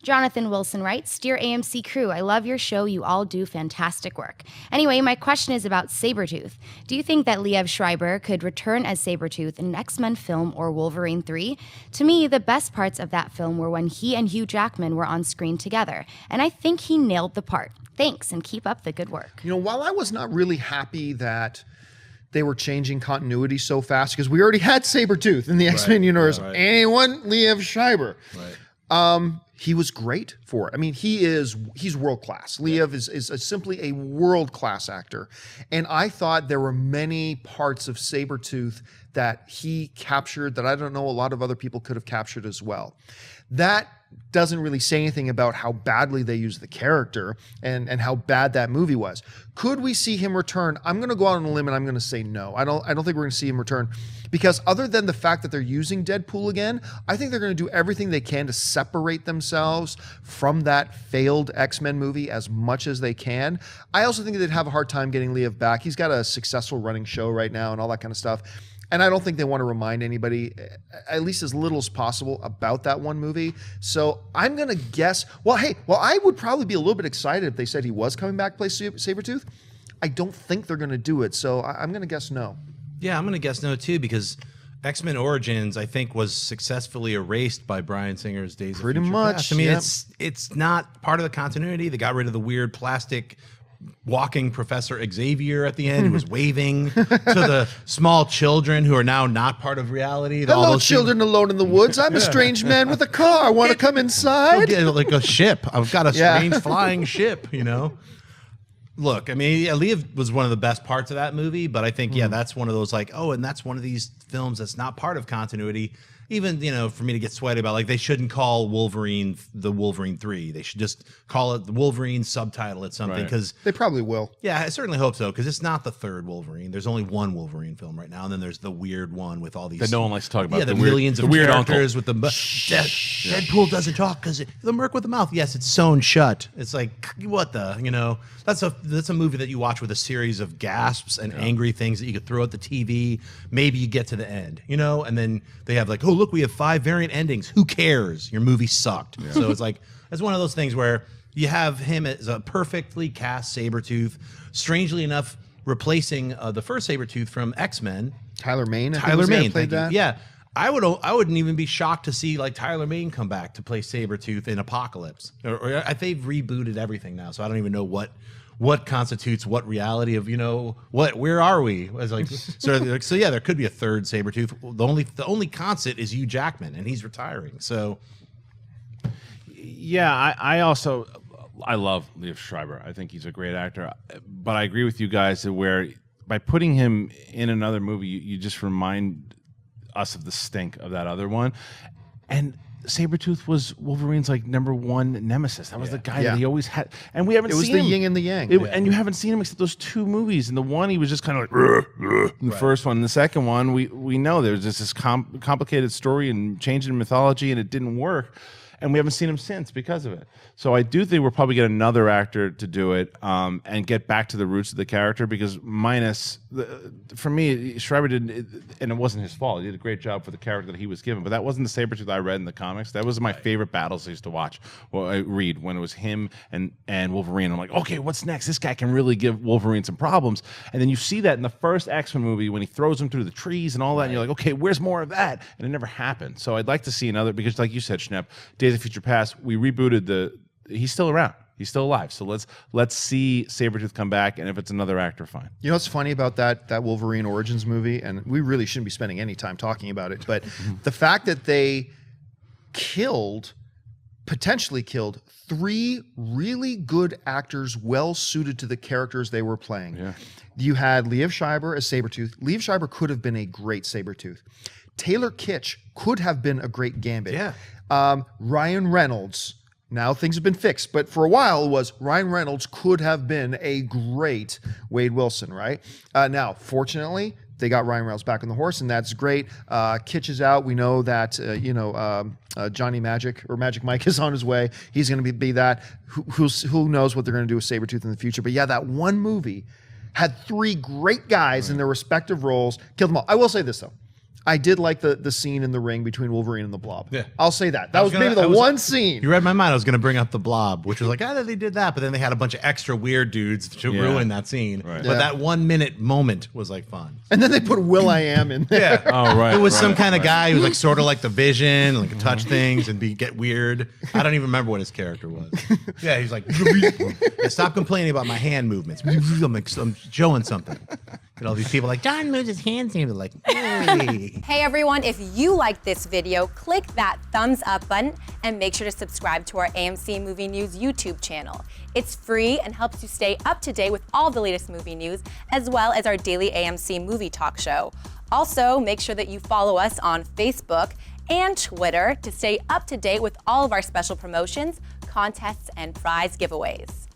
Jonathan Wilson writes, Dear AMC Crew, I love your show. You all do fantastic work. Anyway, my question is about Sabretooth. Do you think that Liev Schreiber could return as Sabretooth in an X-Men film or Wolverine 3? To me, the best parts of that film were when he and Hugh Jackman were on screen together, and I think he nailed the part. Thanks, and keep up the good work. You know, while I was not really happy that they were changing continuity so fast, because we already had Sabretooth in the X-Men universe, anyone Liev Schreiber. He was great for it. I mean, he's world class. Liev is simply a world class actor. And I thought there were many parts of Sabretooth that he captured that I don't know a lot of other people could have captured as well. That doesn't really say anything about how badly they used the character and how bad that movie was. Could we see him return? I'm going to go out on a limb and I'm going to say no. I don't think we're going to see him return, because other than the fact that they're using Deadpool again, I think they're going to do everything they can to separate themselves from that failed X-Men movie as much as they can. I also think they'd have a hard time getting Liev back. He's got a successful running show right now and all that kind of stuff. And I don't think they want to remind anybody, at least as little as possible, about that one movie. So I'm going to guess, I would probably be a little bit excited if they said he was coming back to play Sabretooth. I don't think they're going to do it. So I'm going to guess no. Yeah, I'm going to guess no, too, because X-Men Origins, I think, was successfully erased by Bryan Singer's Days of Future Past. I mean, it's not part of the continuity. They got rid of the weird plastic walking Professor Xavier at the end, who was waving to the small children who are now not part of reality. Hello, all those children alone in the woods. I'm a strange man with a car. Want to come inside? Like a ship. I've got a strange flying ship, you know? Look, I mean, Liev was one of the best parts of that movie, but I think, that's one of those like, and that's one of these films that's not part of continuity. Even, for me to get sweaty about, like, they shouldn't call Wolverine the Wolverine 3. They should just call it the Wolverine subtitle at something, because they probably will. Yeah, I certainly hope so, because it's not the third Wolverine. There's only one Wolverine film right now, and then there's the weird one with all these that no one likes to talk about. Yeah, the millions of characters with the Deadpool doesn't talk because the Merc with the mouth. Yes, it's sewn shut. It's like, what the that's a movie that you watch with a series of gasps and angry things that you could throw at the TV. Maybe you get to the end, and then they have like, oh, look, we have 5 variant endings. Who cares? Your movie sucked. Yeah. So it's like, it's one of those things where you have him as a perfectly cast Sabretooth, strangely enough, replacing the first Sabretooth from X-Men. Tyler Mane. Tyler Mane played that. Yeah. I wouldn't even be shocked to see like Tyler Mane come back to play Sabretooth in Apocalypse. Or they've rebooted everything now, so I don't even know what constitutes what reality of where are we as like so yeah, there could be a third Sabretooth. The only constant is Hugh Jackman, and he's retiring. So yeah, I love Liev Schreiber. I think he's a great actor, but I agree with you guys that where by putting him in another movie, you just remind us of the stink of that other one. And Sabretooth was Wolverine's like #1 nemesis. That was the guy that he always had, and we haven't seen him. It was the yin and the yang. And you haven't seen him except those 2 movies. And the one, he was just kind of like in the first one. And the second one, we know there was just this complicated story and changing mythology, and it didn't work. And we haven't seen him since because of it. So I do think we'll probably get another actor to do it and get back to the roots of the character, because for me, Schreiber didn't, and it wasn't his fault. He did a great job for the character that he was given, but that wasn't the Sabretooth I read in the comics. That was my favorite battles I used to watch, or I read, when it was him and Wolverine. I'm like, okay, what's next? This guy can really give Wolverine some problems. And then you see that in the first X-Men movie when he throws him through the trees and all that, and you're like, okay, where's more of that? And it never happened. So I'd like to see another, because like you said, Schnepp, Days of Future Past, we rebooted he's still around. He's still alive. So let's see Sabretooth come back, and if it's another actor, fine. You know what's funny about that Wolverine Origins movie, and we really shouldn't be spending any time talking about it, but the fact that they potentially killed 3 really good actors well suited to the characters they were playing. Yeah. You had Liev Schreiber as Sabretooth. Liev Schreiber could have been a great Sabretooth. Taylor Kitsch could have been a great Gambit. Yeah. Ryan Reynolds, now things have been fixed, but for a while it was Ryan Reynolds could have been a great Wade Wilson, right? Now, fortunately, they got Ryan Reynolds back on the horse, and that's great. Kitsch is out. We know that, Johnny Magic, or Magic Mike, is on his way. He's going to be that. Who knows what they're going to do with Sabretooth in the future. But yeah, that one movie had 3 great guys in their respective roles, killed them all. I will say this, though. I did like the scene in the ring between Wolverine and the Blob. Yeah. I'll say that. That was maybe the one scene. You read my mind. I was going to bring up the Blob, which was like, they did that, but then they had a bunch of extra weird dudes to ruin that scene. Right. But that 1 minute moment was like fun. And then they put Will.i.am in there. Yeah. Oh, right. It was some kind of guy who was like sort of like the Vision, like could touch things and get weird. I don't even remember what his character was. Yeah, he's like, stop complaining about my hand movements. I'm showing something. And all these people like, John moves his hands, and they're like, hey. Hey everyone, if you like this video, click that thumbs up button and make sure to subscribe to our AMC Movie News YouTube channel. It's free and helps you stay up to date with all the latest movie news, as well as our daily AMC movie talk show. Also, make sure that you follow us on Facebook and Twitter to stay up to date with all of our special promotions, contests, and prize giveaways.